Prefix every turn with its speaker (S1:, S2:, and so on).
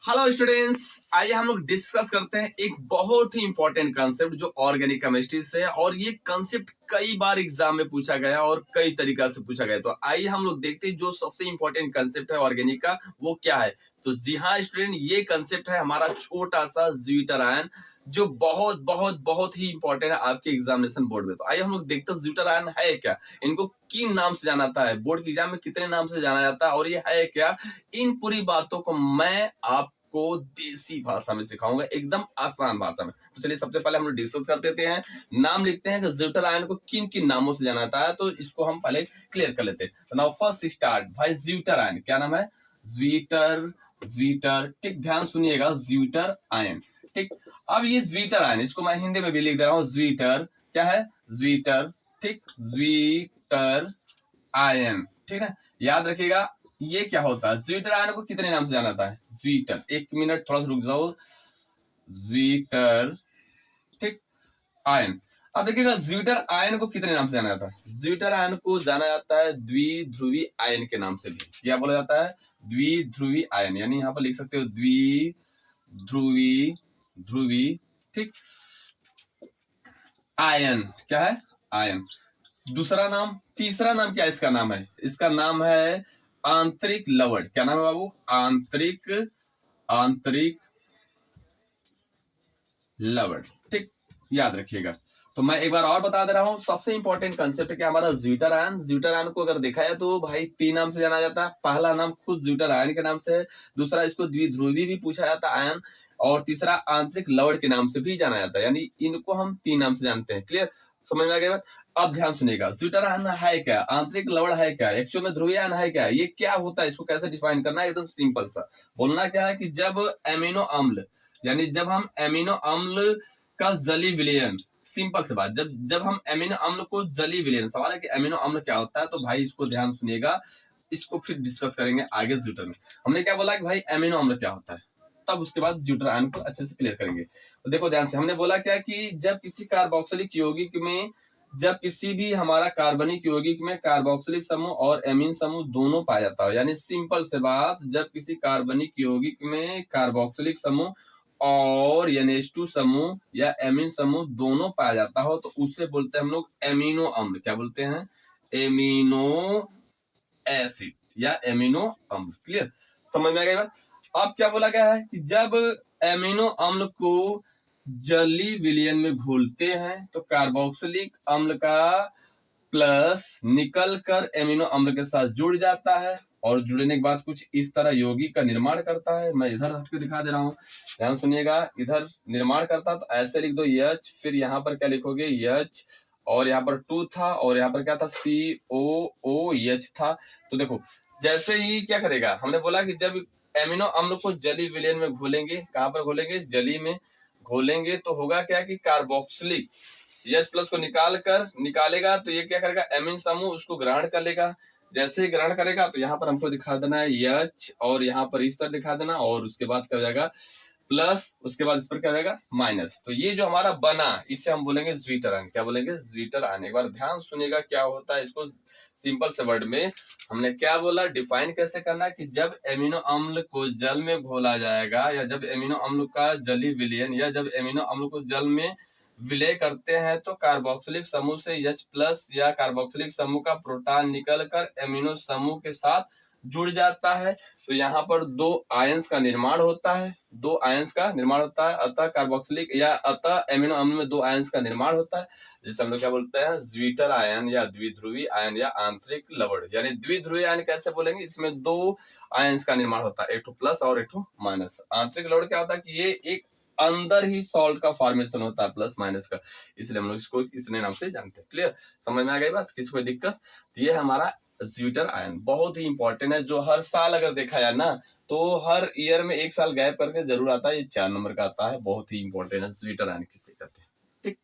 S1: Hello students, आइए हम लोग डिस्कस करते हैं एक बहुत ही इंपॉर्टेंट कंसेप्ट जो ऑर्गेनिक केमिस्ट्री से है। और ये कंसेप्ट कई बार एग्जाम में पूछा गया और कई तरीका से पूछा गया। तो आइए हम लोग देखते हैं जो सबसे इंपॉर्टेंट कंसेप्ट है ऑर्गेनिक का वो क्या है। तो जी हाँ स्टूडेंट, ये कंसेप्ट है हमारा छोटा सा ज्यूटर आयन, जो बहुत बहुत बहुत ही इंपॉर्टेंट है आपके एग्जामिनेशन बोर्ड में। तो आइए हम लोग देखते हैं ज्यूटर आयन है क्या, इनको किन नाम से जाना जाता है, बोर्ड के एग्जाम में कितने नाम से जाना जाता है और ये है क्या। इन पूरी बातों को मैं आपको देसी भाषा में सिखाऊंगा, एकदम आसान भाषा में। तो चलिए सबसे पहले हम लोग डिस्कस कर देते हैं, नाम लिखते हैं कि ज्यूटर आयन को किन किन नामों से जाना जाता है। तो इसको हम पहले क्लियर कर लेते हैं। तो नाउ फर्स्ट स्टार्ट भाई, ज्यूटर आयन क्या नाम है? ज्यूटर, ज्यूटर, ठीक, ध्यान सुनिएगा, ज्यूटर आयन, ठीक। अब ये ज्यूटर आयन, इसको मैं हिंदी में भी लिख दे रहा हूँ, ज्यूटर क्या है? ज्यूटर, ठीक, ज्यूटर आयन, ठीक है। याद रखिएगा ये क्या होता है। ज्यूटर आयन को कितने नाम से जाना जाता है? ज्यूटर, एक मिनट थोड़ा सा रुक जाओ, ज्यूटर, ठीक, आयन। अब देखिएगा ज्यूटर आयन को कितने नाम से जाना जाता है? ज्यूटर आयन को जाना जाता है द्विध्रुवी आयन के नाम से भी। क्या बोला जाता है? द्विध्रुवी आयन, यानी यहाँ पर लिख सकते हो द्विध्रुवी, ध्रुवी, ठीक, आयन क्या है? आयन। दूसरा नाम, तीसरा नाम क्या इसका नाम है? इसका नाम है आंतरिक लवण। क्या नाम है बाबू? आंतरिक, आंतरिक लवण, ठीक, याद रखिएगा। तो मैं एक बार और बता दे रहा हूँ, सबसे इंपॉर्टेंट कंसेप्ट क्या हमारा ज्यूटर आयन। ज्यूटर आयन को अगर देखा है तो भाई तीन नाम से जाना जाता है। पहला नाम खुद ज्यूटर आयन के नाम से है, दूसरा इसको द्विध्रुवी भी पूछा जाता है आयन, और तीसरा आंतरिक लवण के नाम से भी जाना जाता है। यानी इनको हम तीन नाम से जानते हैं। क्लियर, समझ में आ गया बात? अब ध्यान सुनिएगा, ज्यूटर आयन है क्या, आंतरिक लवण है क्या, एक्चुअल में ध्रुवीय आयन है क्या, ये क्या होता है, इसको कैसे डिफाइन करना है, एकदम सिंपल सा बोलना क्या है कि जब एमिनो अम्ल, यानी जब हम एमिनो अम्ल का जली विलयन, सिंपल सी बात, जब हम एमिनो अम्ल को जली विलयन, सवाल है कि एमिनो अम्ल क्या होता है। तो भाई इसको ध्यान सुनिएगा, इसको फिर डिस्कस करेंगे आगे ज्यूटर में। हमने क्या बोला कि भाई एमिनो अम्ल क्या होता है, तब उसके बाद ज्यूटर आयन को अच्छे से क्लियर करेंगे। तो देखो ध्यान से, हमने बोला क्या कि जब किसी कार्बोक्सिलिक यौगिक में, जब किसी भी हमारा कार्बनिक यौगिक में कार्बोक्सिलिक समूह और एमीन समूह दोनों पाया जाता है, यानी सिंपल से बात, जब किसी कार्बनिक यौगिक में कार्बोक्सिलिक समूह और NH2 समूह या एमीन समूह दोनों पाया जाता हो तो उसे बोलते हैं हम लोग एमिनो अम्ल। क्या बोलते हैं? एमिनो एसिड या एमिनो अम्ल। क्लियर, समझ में आ गया? अब क्या बोला गया है कि जब एमिनो अम्ल को जली विलयन में घोलते हैं तो कार्बोक्सिलिक अम्ल का प्लस निकल कर एमिनो अम्ल के साथ जुड़ जाता है, और जुड़ने के बाद कुछ इस तरह यौगिक का निर्माण करता है। मैं इधर आपको दिखा दे रहा हूँ, ध्यान सुनिएगा, इधर निर्माण करता तो ऐसे लिख दो H, फिर यहाँ पर क्या लिखोगे H, और यहाँ पर 2 था, और यहाँ पर क्या था COOH था। तो देखो जैसे ही क्या करेगा, हमने बोला कि जब एमिनो अम्ल को जली विलयन में घोलेंगे, कहाँ पर घोलेंगे? जली में घोलेंगे, तो होगा क्या कि कार्बोक्सिलिक H प्लस को निकालेगा तो ये क्या करेगा, एमिन समूह उसको ग्रहण कर लेगा। जैसे ही ग्रहण करेगा तो यहाँ पर हमको दिखा देना है H, और यहाँ पर इस तरह दिखा देना, और उसके बाद क्या हो जाएगा प्लस, उसके बाद इस पर क्या हो जाएगा माइनस। तो ये जो हमारा बना इसे हम बोलेंगे ज्यूटर आयन। क्या बोलेंगे? Zwitter ion. एक बार ध्यान सुनिएगा क्या होता है, इसको सिंपल से वर्ड में हमने क्या बोला, डिफाइन कैसे करना है कि जब एमिनो अम्ल को जल में घोला जाएगा, या जब एमिनो अम्ल का जली विलयन, या जब एमिनो अम्ल को जल में विलय करते हैं तो कार्बोक्सिलिक समूह से H प्लस या कार्बोक्सिलिक समूह का प्रोटॉन निकलकर एमिनो समूह के साथ जुड़ जाता है। तो यहाँ पर दो आयंस का निर्माण होता है, दो आयंस का निर्माण होता है, अतः कार्बोक्सिलिक या अतः एमिनो अम्ल में दो आयंस का निर्माण होता है, जिसे हम लोग क्या बोलते हैं? ज्यूटर आयन या द्विध्रुवी आयन या आंतरिक लवण। यानी द्विध्रुवी आयन कैसे बोलेंगे? इसमें दो आयंस का निर्माण होता है, एक प्लस और एक माइनस। आंतरिक लवण क्या होता है कि ये एक अंदर ही सॉल्ट का फॉर्मेशन होता है, प्लस माइनस का, इसलिए हम लोग इसको इतने नाम से जानते हैं। क्लियर, समझ में आ गई बात? किसी कोई दिक्कत? ये हमारा ज्यूटर आयन बहुत ही इंपॉर्टेंट है, जो हर साल अगर देखा जाए ना तो हर ईयर में एक साल गैप करके जरूर आता है, ये 4 नंबर का आता है, बहुत ही इंपॉर्टेंट है। ज्यूटर आयन किससे कहते हैं, ठीक।